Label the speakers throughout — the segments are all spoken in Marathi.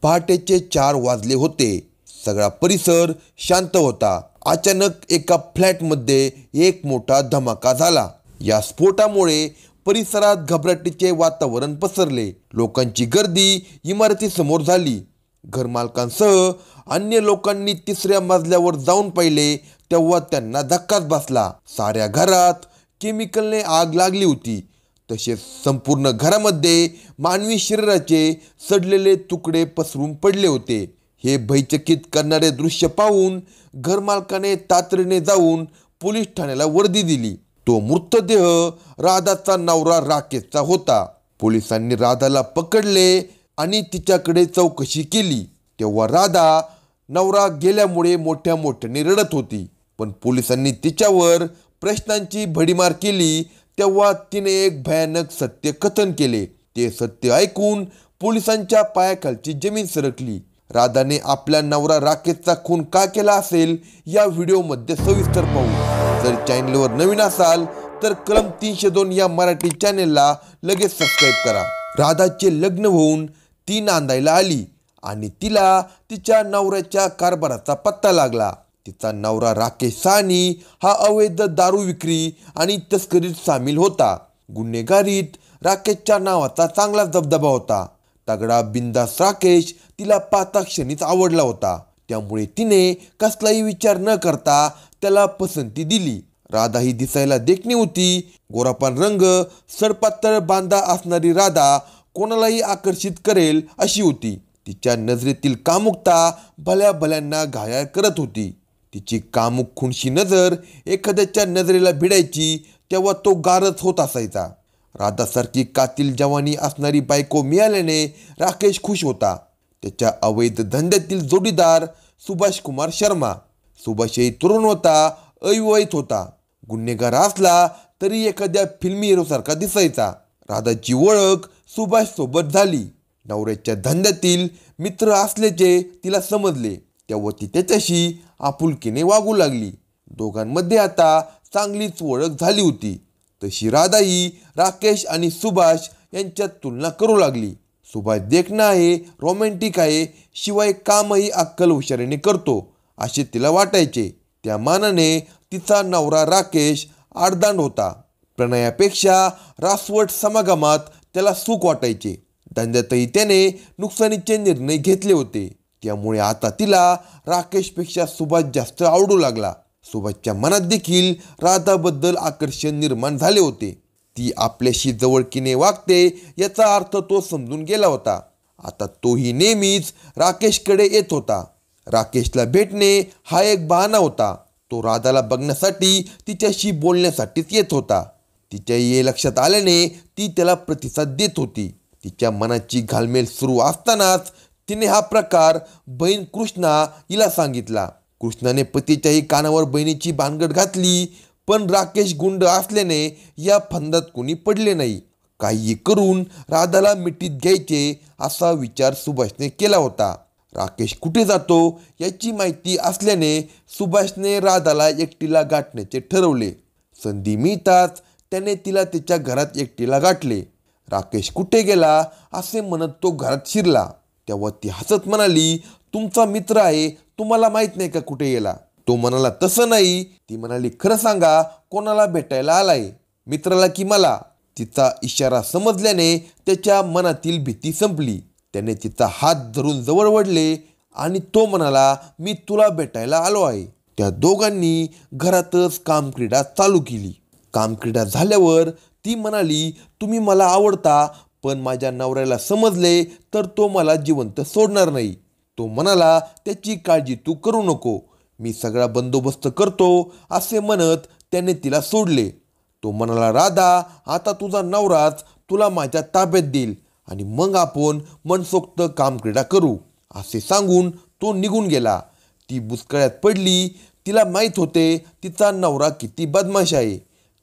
Speaker 1: पहाटेचे 4 वाजले होते. सगळा परिसर शांत होता. अचानक एका फ्लॅटमध्ये एक मोठा धमाका झाला. या स्फोटामुळे परिसरात घबराटीचे वातावरण पसरले. लोकांची गर्दी इमारतीसमोर झाली. घरमालकांसह अन्य लोकांनी 3ऱ्या मजल्यावर जाऊन पाहिले तेव्हा त्यांना धक्काच बसला. साऱ्या घरात केमिकलने आग लागली होती. तसेच संपूर्ण घरामध्ये मानवी शरीराचे सडलेले तुकडे पसरून पडले होते. हे भयचकित करणारे दृश्य पाहून घरमालकाने तातडीने जाऊन पोलीस ठाण्याला वर्दी दिली. तो मृतदेह राधाचा नवरा राकेशचा होता. पोलिसांनी राधाला पकडले आणि तिच्याकडे चौकशी केली. तेव्हा राधा नवरा गेल्यामुळे मोठ्याने रडत होती. पण पोलिसांनी तिच्यावर प्रश्नांची भडीमार केली तेव्हा तिने एक भयानक सत्य कथन केले. ते सत्य ऐकून पोलिसांच्या पायाखालची जमीन सरकली. राधाने आपला नवरा राकेशचा खून का केला असेल या व्हिडिओमध्ये सविस्तर पाहू. जर चॅनलवर नवीन असाल तर कलम 302 या मराठी चॅनेलला लगेच सबस्क्राईब करा. राधाचे लग्न होऊन ती नांदायला आली आणि तिला तिच्या नवऱ्याच्या कारभाराचा पत्ता लागला. तिचा नवरा राकेश साहनी हा अवैध दारू विक्री आणि तस्करीत सामील होता. गुन्हेगारीत राकेशच्या नावाचा चांगला दबदबा होता. तगडा बिंदास राकेश तिला पाहताक्षणीच आवडला होता. त्यामुळे तिने कसलाही विचार न करता त्याला पसंती दिली. राधा ही दिसायला देखणी होती. गोरापान रंग, सडपातळ बांधा असणारी राधा कोणालाही आकर्षित करेल अशी होती. तिच्या नजरेतील कामुकता भल्यांना घायाळ करत होती. तिची कामुक खुणशी नजर एखाद्याच्या नजरेला भिडायची तेव्हा तो गारच होत असायचा. राधासारखी कातील जवानी असणारी बायको मिळाल्याने राकेश खुश होता. त्याच्या अवैध धंद्यातील जोडीदार सुभाष कुमार शर्मा. सुभाषही तरुण होता, अविवाहित होता. गुन्हेगार असला तरी एखाद्या फिल्मी हिरोसारखा दिसायचा. राधाची ओळख सुभाष सोबत झाली. नवऱ्याच्या धंद्यातील मित्र असल्याचे तिला समजले तेव्हा ती त्याच्याशी आपुलकीने वागू लागली. दोघांमध्ये आता चांगलीच ओळख झाली होती. तशी राधाही राकेश आणि सुभाष यांच्यात तुलना करू लागली. सुभाष देखणा आहे, रोमॅन्टिक आहे, शिवाय कामही अक्कल हुशारीने करतो असे तिला वाटायचे. त्या मानाने तिचा नवरा राकेश आडदांड होता. प्रणयापेक्षा रासवट समागमात त्याला सुख वाटायचे. धंद्यातही त्याने नुकसानीचे निर्णय घेतले होते. त्यामुळे आता तिला राकेशपेक्षा सुभाष जास्त आवडू लागला. सुभाषच्या मनात देखील राधाबद्दल आकर्षण निर्माण झाले होते. ती आपल्याशी जवळकीने वागते याचा अर्थ तो समजून गेला होता. आता तोही नेहमीच राकेशकडे येत होता. राकेशला भेटणे हा एक बहाणा होता. तो राधाला बघण्यासाठी तिच्याशी बोलण्यासाठीच येत होता. तिच्या हे लक्षात आल्याने ती त्याला प्रतिसाद देत होती. तिच्या मनाची घालमेल सुरू असतानाच तिने हा प्रकार बहीण कृष्णा हिला सांगितला. कृष्णाने पतीच्याही कानावर बहिणीची भानगड घातली. पण राकेश गुंड असल्याने या फंदात कोणी पडले नाही. काही करून राधाला मिठीत घ्यायचे असा विचार सुभाषने केला होता. राकेश कुठे जातो याची माहिती असल्याने सुभाषने राधाला एकटीला गाठण्याचे ठरवले. संधी मिळताच त्याने तिला तिच्या घरात एकटीला गाठले. राकेश कुठे गेला असे म्हणत तो घरात शिरला तेव्हा ती हसत म्हणाली, तुमचा मित्र आहे, तुम्हाला माहित नाही का कुठे गेला? तो म्हणाला, तसं नाही. ती म्हणाली, खरं सांगा, कोणाला भेटायला आलाय, मित्राला की मला? तिचा इशारा समजल्याने त्याच्या मनातील भीती संपली. त्याने तिचा हात धरून जवळ ओढले आणि तो म्हणाला, मी तुला भेटायला आलो आहे. त्या दोघांनी घरातच कामक्रीडा चालू केली. कामक्रीडा झाल्यावर ती म्हणाली, तुम्ही मला आवडता, पण माझ्या नवऱ्याला समजले तर तो मला जिवंत सोडणार नाही. तो म्हणाला, त्याची काळजी तू करू नको, मी सगळा बंदोबस्त करतो असे म्हणत त्याने तिला सोडले. तो म्हणाला, राधा, आता तुझा नवराच तुला माझ्या ताब्यात देईल आणि मग आपण मनसोक्त कामक्रीडा करू असे सांगून तो निघून गेला. ती बुचकळ्यात पडली. तिला माहीत होते तिचा नवरा किती बदमाश आहे.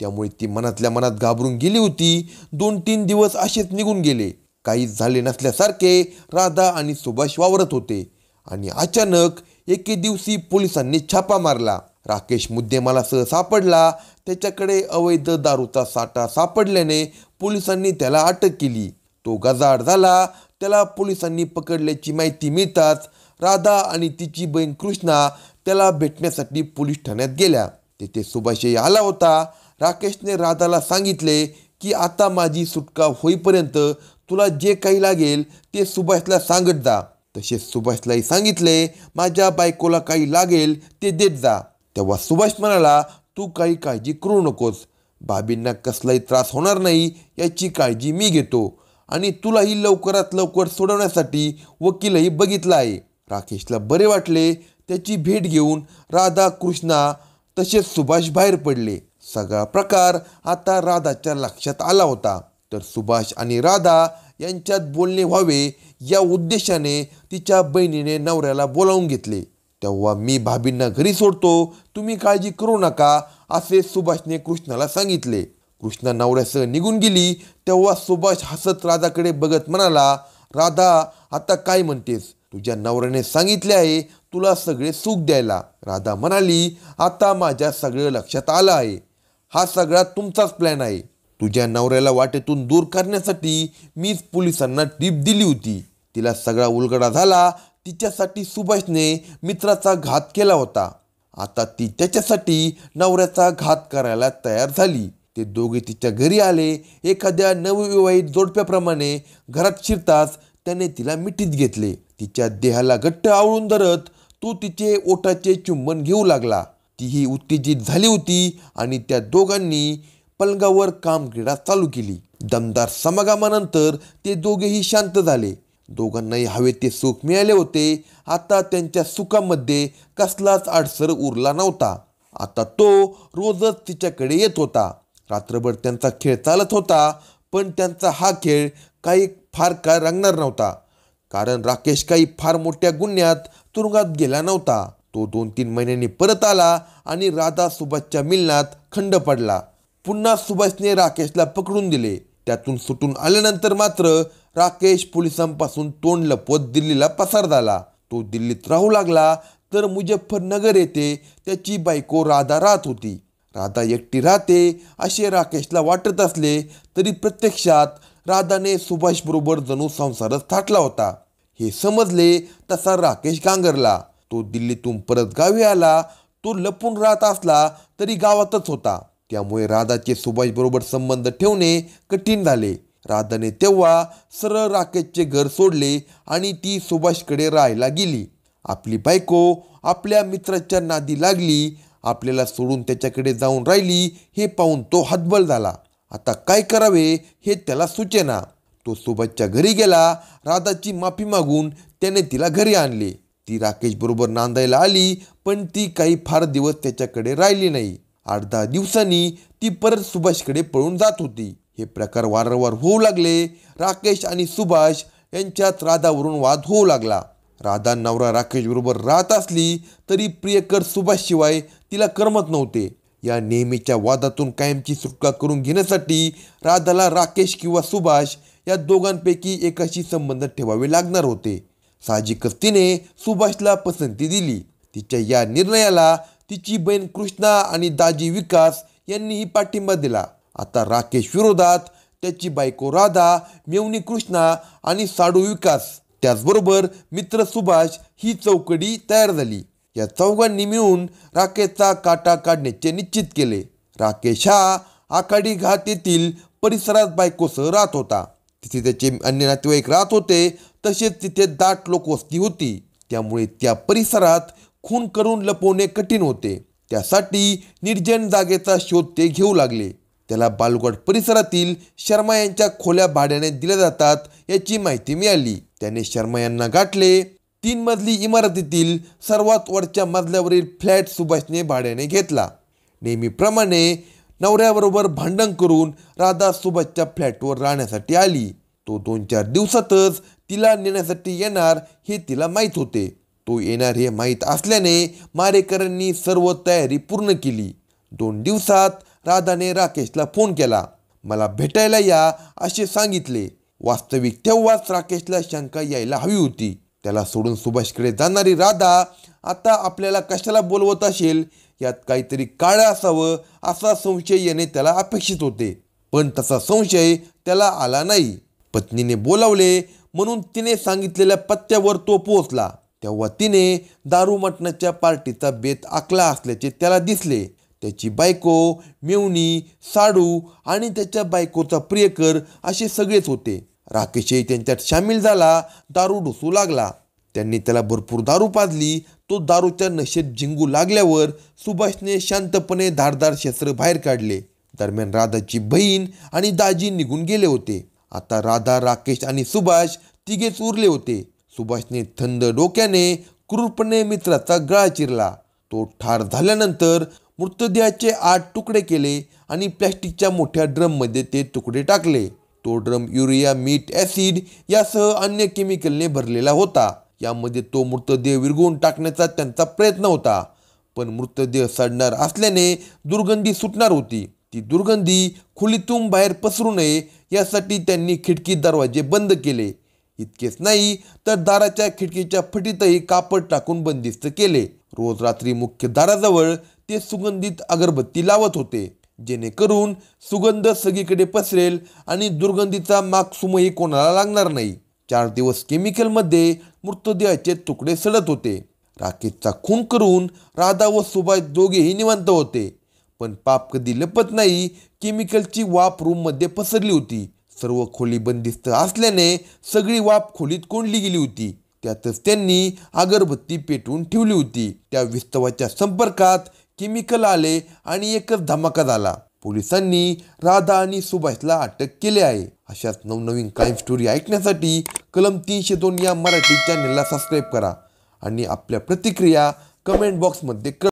Speaker 1: त्यामुळे ती मनातल्या मनात घाबरून गेली होती. 2-3 दिवस असेच निघून गेले. काहीच झाले नसल्यासारखे राधा आणि सुभाष वावरत होते आणि अचानक एके दिवशी पोलिसांनी छापा मारला. राकेश मुद्देमालासह सापडला. त्याच्याकडे अवैध दारूचा साठा सापडल्याने पोलिसांनी त्याला अटक केली. तो गजाआड झाला. त्याला पोलिसांनी पकडल्याची माहिती मिळताच राधा आणि तिची बहीण कृष्णा त्याला भेटण्यासाठी पोलीस ठाण्यात गेल्या. तेथे सुभाषही आला होता. राकेशने राधाला सांगितले की आता माझी सुटका होईपर्यंत तुला जे काही लागेल ते सुभाषला सांगत जा. तसेच सुभाषलाही सांगितले माझ्या बायकोला काही लागेल ते देत जा. तेव्हा सुभाष म्हणाला तू काही काळजी करू नकोस, भाभींना कसलाही त्रास होणार नाही याची काळजी मी घेतो आणि तुलाही लवकरात लवकर सोडवण्यासाठी वकीलही बघितला आहे. राकेशला बरे वाटले. त्याची भेट घेऊन राधा, कृष्णा तसेच सुभाष बाहेर पडले. सगळा प्रकार आता राधाच्या लक्षात आला होता. तर सुभाष आणि राधा यांच्यात बोलणे व्हावे या उद्देशाने तिच्या बहिणीने नवऱ्याला बोलावून घेतले. तेव्हा मी भाभींना घरी सोडतो, तुम्ही काळजी करू नका असे सुभाषने कृष्णाला सांगितले. कृष्णा नवऱ्यासह निघून गेली. तेव्हा सुभाष हसत राधाकडे बघत म्हणाला राधा आता काय म्हणतेस, तुझ्या नवऱ्याने सांगितले आहे तुला सगळे सुख द्यायला. राधा म्हणाली आता माझ्या सगळं लक्षात आलं आहे, हा सगळा तुमचाच प्लॅन आहे. तुझ्या नवऱ्याला वाटेतून दूर करण्यासाठी मीच पोलिसांना टीप दिली होती. तिला सगळा उलगडा झाला. तिच्यासाठी सुभाषने मित्राचा घात केला होता. आता ती त्याच्यासाठी नवऱ्याचा घात करायला तयार झाली. ते दोघे तिच्या घरी आले. एखाद्या नवविवाहित जोडप्याप्रमाणे घरात शिरताच त्याने तिला मिठीत घेतले. तिच्या देहाला घट्ट आवळून धरत तो तिचे ओठाचे चुंबन घेऊ लागला. तीही उत्तेजित झाली होती आणि त्या दोघांनी पलंगावर कामक्रीडा चालू केली. दमदार समागमानंतर ते दोघेही शांत झाले. दोघांनाही हवे ते सुख मिळाले होते. आता त्यांच्या सुखामध्ये कसलाच अडसर उरला नव्हता. आता तो रोजच तिच्याकडे येत होता. रात्रभर त्यांचा खेळ चालत होता. पण त्यांचा हा खेळ काही फार काळ रंगणार नव्हता, कारण राकेश काही फार मोठ्या गुन्ह्यात तुरुंगात गेला नव्हता. तो 2-3 महिन्यांनी परत आला आणि राधा सुभाषच्या मिलनात खंड पडला. पुन्हा सुभाषने राकेशला पकडून दिले. त्यातून सुटून आल्यानंतर मात्र राकेश पोलिसांपासून तोंड लपवत दिल्लीला पसार झाला. तो दिल्लीत राहू लागला. तर मुझफ्फरनगर येथे त्याची बायको राधा राहत होती. राधा एकटी राहते असे राकेशला वाटत असले तरी प्रत्यक्षात राधाने सुभाषबरोबर जणू संसारच थाटला होता. हे समजले तसा राकेश गांगरला. तो दिल्लीतून परत गावी आला. तो लपून राहत असला तरी गावातच होता. त्यामुळे राधाचे सुभाषबरोबर संबंध ठेवणे कठीण झाले. राधाने तेव्हा सरळ राकेशचे घर सोडले आणि ती सुभाषकडे राहायला गेली. आपली बायको आपल्या मित्राच्या नादी लागली. आपल्याला सोडून त्याच्याकडे जाऊन राहिली हे पाहून तो हतबल झाला. आता काय करावे हे त्याला सुचेना. तो सुभाषच्या घरी गेला. राधाची माफी मागून त्याने तिला घरी आणले. ती राकेश बरोबर नांदायला आली, पण ती काही फार दिवस त्याच्याकडे राहिली नाही. 8-10 दिवसांनी ती परत सुभाषकडे पळून जात होती. हे प्रकार वारंवार होऊ लागले. राकेश आणि सुभाष यांच्यात राधावरून वाद होऊ लागला. राधा नवरा राकेश बरोबर राहत असली तरी प्रियकर सुभाषशिवाय तिला करमत नव्हते. या नेहमीच्या वादातून कायमची सुटका करून घेण्यासाठी राधाला राकेश किंवा सुभाष या दोघांपैकी एकाशी संबंध ठेवावे लागणार होते. साहजिकच तिने सुभाषला पसंती दिली. तिच्या या निर्णयाला तिची बहीण कृष्णा आणि दाजी विकास यांनीही पाठिंबा दिला. आता राकेश विरोधात त्याची बायको राधा, मेवणी कृष्णा आणि साडू विकास, त्याचबरोबर मित्र सुभाष ही चौकडी तयार झाली. या चौघांनी मिळून राकेशचा काटा काढण्याचे निश्चित केले. राकेश हा आखाडी घाट येथील परिसरात बायकोसह राहत होता. तिथे त्याचे अन्य नातेवाईक राहत होते. तसेच तिथे दाट लोकवस्ती होती. त्यामुळे त्या परिसरात खून करून लपवणे कठीण होते. त्यासाठी निर्जन जागेचा शोध ते घेऊ लागले. त्याला बालुगड परिसरातील शर्मा यांच्या खोल्या भाड्याने दिल्या जातात याची माहिती मिळाली. त्याने शर्मा यांना गाठले. 3 मजली इमारतीतील सर्वात वरच्या मजल्यावरील फ्लॅट सुभाषने भाड्याने घेतला. नेहमीप्रमाणे नवऱ्याबरोबर भांडण करून राधा सुभाषच्या फ्लॅटवर राहण्यासाठी आली. तो 2-4 दिवसातच तिला नेण्यासाठी येणार हे तिला माहीत होते. तो येणार हे माहीत असल्याने मारेकरांनी सर्व तयारी पूर्ण केली. 2 दिवसात राधाने राकेशला फोन केला. मला भेटायला या असे सांगितले. वास्तविक तेव्हाच राकेशला शंका यायला हवी होती. त्याला सोडून सुभाषकडे जाणारी राधा आता आपल्याला कशाला बोलवत असेल, यात काहीतरी काळं असावं असा संशय येणे त्याला अपेक्षित होते. पण तसा संशय त्याला आला नाही. पत्नीने बोलावले. म्हणून तिने सांगितलेल्या पत्त्यावर तो पोहोचला. तेव्हा तिने दारू मटणाच्या पार्टीचा बेत आखला असल्याचे त्याला दिसले. त्याची बायको, मेवणी, साडू आणि त्याच्या बायकोचा प्रियकर असे सगळेच होते. राकेशही त्यांच्यात सामील झाला. दारू ढोसू लागला. त्यांनी त्याला भरपूर दारू पाजली. तो दारूच्या नशेत झिंगू लागल्यावर सुभाषने शांतपणे धारदार शस्त्र बाहेर काढले. दरम्यान राधाची बहीण आणि दाजी निघून गेले होते. आता राधा, राकेश आणि सुभाष तिघेच उरले होते. सुभाषने थंड डोक्याने क्रूरपणे मित्राचा गळा चिरला. तो ठार झाल्यानंतर मृतदेहाचे 8 तुकडे केले आणि प्लॅस्टिकच्या मोठ्या ड्रममध्ये ते तुकडे टाकले. तो ड्रम युरिया, मीठ, ॲसिड यासह अन्य केमिकलने भरलेला होता. यामध्ये तो मृतदेह विरघळवून टाकण्याचा त्यांचा प्रयत्न होता. पण मृतदेह सडणार असल्याने दुर्गंधी सुटणार होती. ती दुर्गंधी खोलीतून बाहेर पसरू नये यासाठी त्यांनी खिडकी दरवाजे बंद केले. इतकेच नाही तर दाराच्या खिडकीच्या फटीतही कापड टाकून बंदिस्त केले. रोज रात्री मुख्य दाराजवळ ते सुगंधित अगरबत्ती लावत होते, जेणेकरून सुगंध सगळीकडे पसरेल आणि दुर्गंधीचा मागसुमही कोणाला लागणार नाही. 4 दिवस केमिकलमध्ये मृतदेहाचे तुकडे सडत होते. राकेशचा खून करून राधा व सुभाष दोघेही निवांत होते. पण पाप कधी लपत नाही. केमिकलची वाफ रूममध्ये पसरली होती. सर्व खोली बंदिस्त असल्याने सगळी वाफ खोलीत कोंडली गेली होती. त्यातच त्यांनी अगरबत्ती पेटवून ठेवली होती. त्या विस्तवाच्या संपर्कात केमिकल आले आणि एकच धमाका झाला. पोलिसांनी राधा आणि सुभाषला अटक केली आहे. अशाच नवनवीन क्राईम स्टोरी ऐकण्यासाठी कलम 302 या मराठी चॅनलला सबस्क्राईब करा आणि आपल्या प्रतिक्रिया कमेंट बॉक्समध्ये